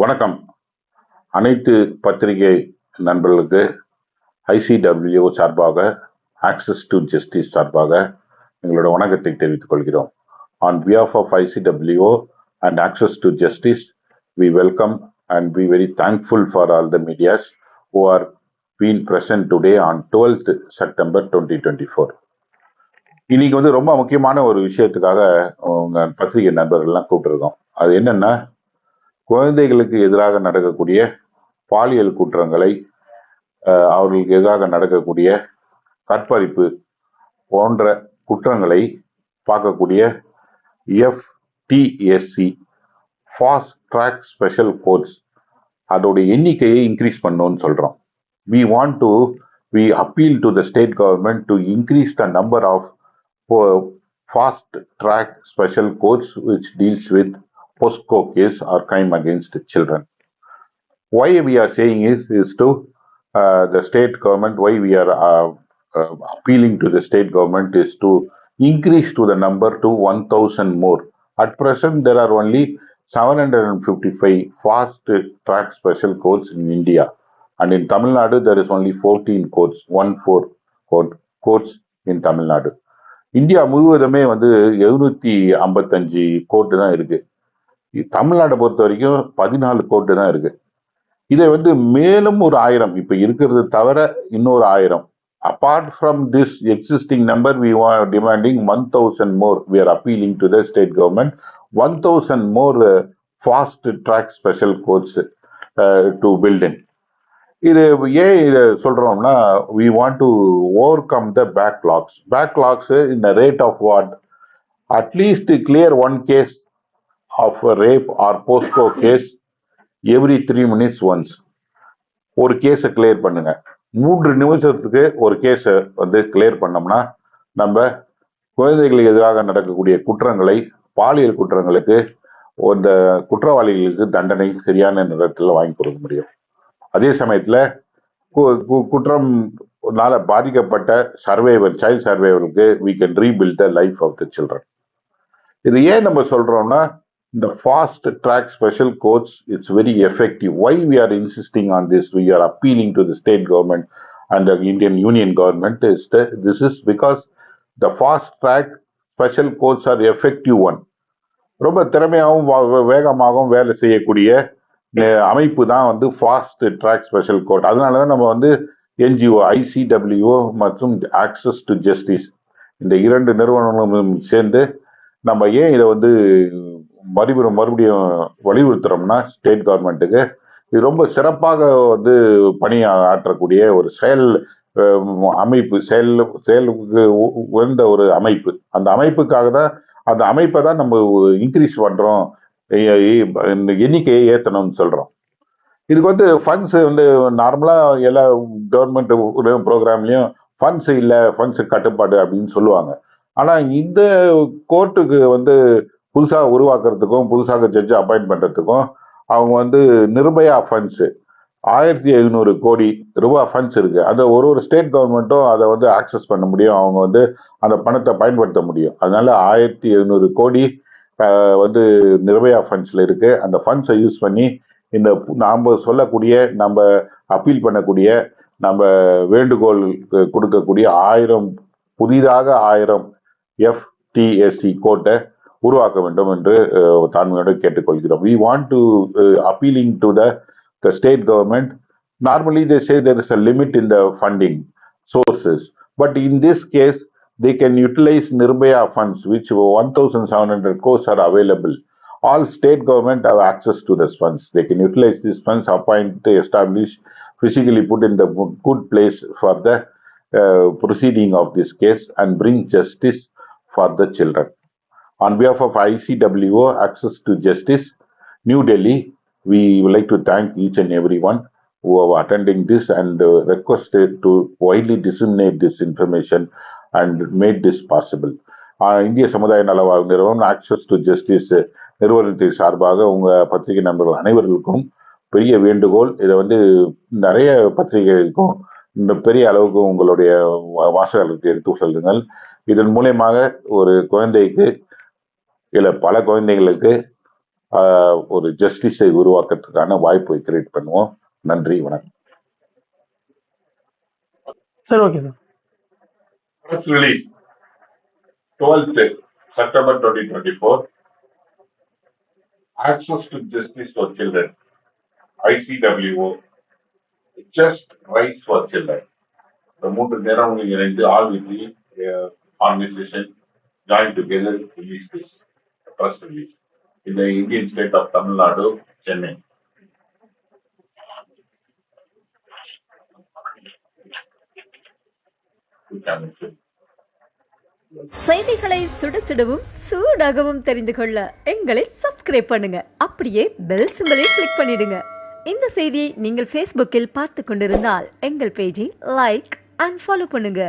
வணக்கம். அனைத்து பத்திரிகை நண்பர்களுக்கு ஐசிடபிள்யூ சார்பாக, ஆக்சஸ் டு ஜஸ்டிஸ் சார்பாக எங்களோட வணக்கத்தை தெரிவித்துக் கொள்கிறோம். On behalf of ICWO and Access to Justice, we welcome and be very thankful for all the medias who are being present today on 12th September 2024. இன்னைக்கு ரொம்ப முக்கியமான ஒரு விஷயத்துக்காக உங்க பத்திரிகை நண்பர்கள்லாம் கூப்பிட்டுருக்கோம். அது என்னன்னா, குழந்தைகளுக்கு எதிராக நடக்கக்கூடிய பாலியல் குற்றங்களை, அவர்களுக்கு எதிராக நடக்கக்கூடிய கற்பழிப்பு போன்ற குற்றங்களை பார்க்கக்கூடிய FTSC fast track special courts அதோடைய எண்ணிக்கையை இன்க்ரீஸ் பண்ணணும்னு சொல்றோம். We appeal to the state government to increase the number of fast track special courts which deals with POSCO case or crime against children. Why we are saying is to the state government, why we are appealing to the state government is to increase to the number to 1,000 more. At present, there are only 755 fast track special courts in India. And in Tamil Nadu, there is only 14 courts, 14 courts in Tamil Nadu. India முழுவதுமே 755 court தான் இருக்கு. தமிழ்நாட்டை பொறுத்த வரைக்கும் 14 court தான் இருக்கு. இதை மேலும் ஒரு 1000 இப்ப இருக்கிறது தவிர இன்னொரு 1000. Apart from this existing number, we are demanding 1,000 more. We are appealing to the state government 1,000 more fast track special courts to build in. இது ஏன் இதை சொல்றோம்னா, we want to overcome the backlogs. Backlogs in the rate of what? At least clear one case of a rape or POSCO case every 3 minutes once. ஒரு கேஸை clear பண்ணுங்க. 3 நிமிஷத்துக்கு ஒரு கேஸை கிளியர் பண்ணோம்னா, நம்ம குழந்தைகளுக்கு எதிராக நடக்கக்கூடிய குற்றங்களை, பாலியல் குற்றங்களுக்கு இந்த குற்றவாளிகளுக்கு தண்டனை சரியான நேரத்தில் வாங்கி கொடுக்க முடியும். அதே சமயத்துல குற்றம்னால பாதிக்கப்பட்ட child சர்வைவருக்கு we can rebuild the life of the children. இது ஏன் நம்ம சொல்றோம்னா, இந்த fast track special courts it's very effective. Why we are insisting on this? We are appealing to the state government and the Indian Union government this is because the fast track special courts are effective one. ரொம்ப திறமையாகவும் வேகமாகவும் வேலை செய்யக்கூடிய அமைப்பு தான் fast track special court. அதனாலதான் நம்ம NGO ICWO மற்றும் ஆக்சஸ் டு ஜஸ்டிஸ் இந்த 2 நிறுவனங்களும் சேர்ந்து நம்ம ஏன் இதை மறுபடியும் வலியுறுத்துறோம்னா, ஸ்டேட் கவர்மெண்ட்டுக்கு இது ரொம்ப சிறப்பாக பணி ஆற்றக்கூடிய ஒரு செயல் அமைப்பு, செயலுக்கு உயர்ந்த ஒரு அமைப்பு. அந்த அமைப்புக்காக தான், அந்த அமைப்பை தான் நம்ம இன்க்ரீஸ் பண்றோம், எண்ணிக்கையை ஏத்தணும்னு சொல்றோம். இதுக்கு ஃபண்ட்ஸ் நார்மலா எல்லா கவர்மெண்ட் ப்ரோக்ராம்லயும் ஃபண்ட்ஸ் இல்ல, ஃபண்ட்ஸ் கட்டுப்பாடு அப்படின்னு சொல்லுவாங்க. ஆனா இந்த கோர்ட்டுக்கு புதுசா உருவாக்குறதுக்கும் புதுசாக ஜட்ஜ் அப்பாயிண்ட் பண்றதுக்கும் அவங்க நிர்பயா ஃபண்ட்ஸ் 1700 கோடி ரூபாய் ஃபண்ட்ஸ் இருக்கு. அதை ஒரு ஸ்டேட் கவர்மெண்ட்டும் அதை ஆக்சஸ் பண்ண முடியும், அவங்க அந்த பணத்தை பயன்படுத்த முடியும். அதனால 1700 கோடி நிர்பயா ஃபண்ட்ஸ்ல இருக்கு. அந்த ஃபண்ட்ஸை யூஸ் பண்ணி இந்த நாம சொல்லக்கூடிய, நம்ம அப்பீல் பண்ணக்கூடிய, நம்ம வேண்டுகோள் கொடுக்கக்கூடிய புதிதாக 1000 FTSC கோர்ட்டை உருவாக்க வேண்டும் என்று தாழ்மையோடு கேட்டுக்கொள்கிறோம். We want to appealing to the state government. Normally they say there is a limit in the funding sources, but in this case they can utilize Nirbhaya funds, which 1,700 crores are available. All state government have access to these funds. They can utilize these funds, appoint, establish, physically put in the good place for the proceeding of this case and bring justice for the children. On behalf of ICWO, Access to Justice, New Delhi, we would like to thank each and everyone who are attending this and requested to widely disseminate this information and made this possible. இந்திய சமுதாய நல நிறுவனம் access to justice நிறுவனத்தின் சார்பாக உங்க பத்திரிகை நண்பர்கள் அனைவர்களுக்கும் பெரிய வேண்டுகோள். இதை நிறைய பத்திரிகைகளுக்கும் இந்த பெரிய அளவுக்கு உங்களுடைய வாசகர்களுக்கு எடுத்து செல்லுங்கள். இதன் மூலயமாக ஒரு குழந்தைக்கு இல்ல பல குழந்தைகளுக்கு ஒரு ஜஸ்டிஸை உருவாக்குறதுக்கான வாய்ப்பை கிரியேட் பண்ணுவோம். நன்றி, வணக்கம். சரி, okay sir. Press release 12th September 2024. Access to justice for children. ICWO. Just rights for children. The மூன்று நிறுவனங்கள் இணைந்து ஆல் வித்ரி organisation joined together to release this press release in the Indian state of Tamil Nadu, Chennai. செய்திகளை சுடசுடவும் சூடாகவும் தெரிந்து கொள்ள எங்களை subscribe பண்ணுங்க. அப்படியே பெல் சிம்பலை கிளிக் பண்ணிடுங்க. இந்த செய்தியை நீங்கள் Facebookல் பார்த்து கொண்டிருந்தால் எங்கள் பேஜை லைக் அண்ட் ஃபாலோ பண்ணுங்க.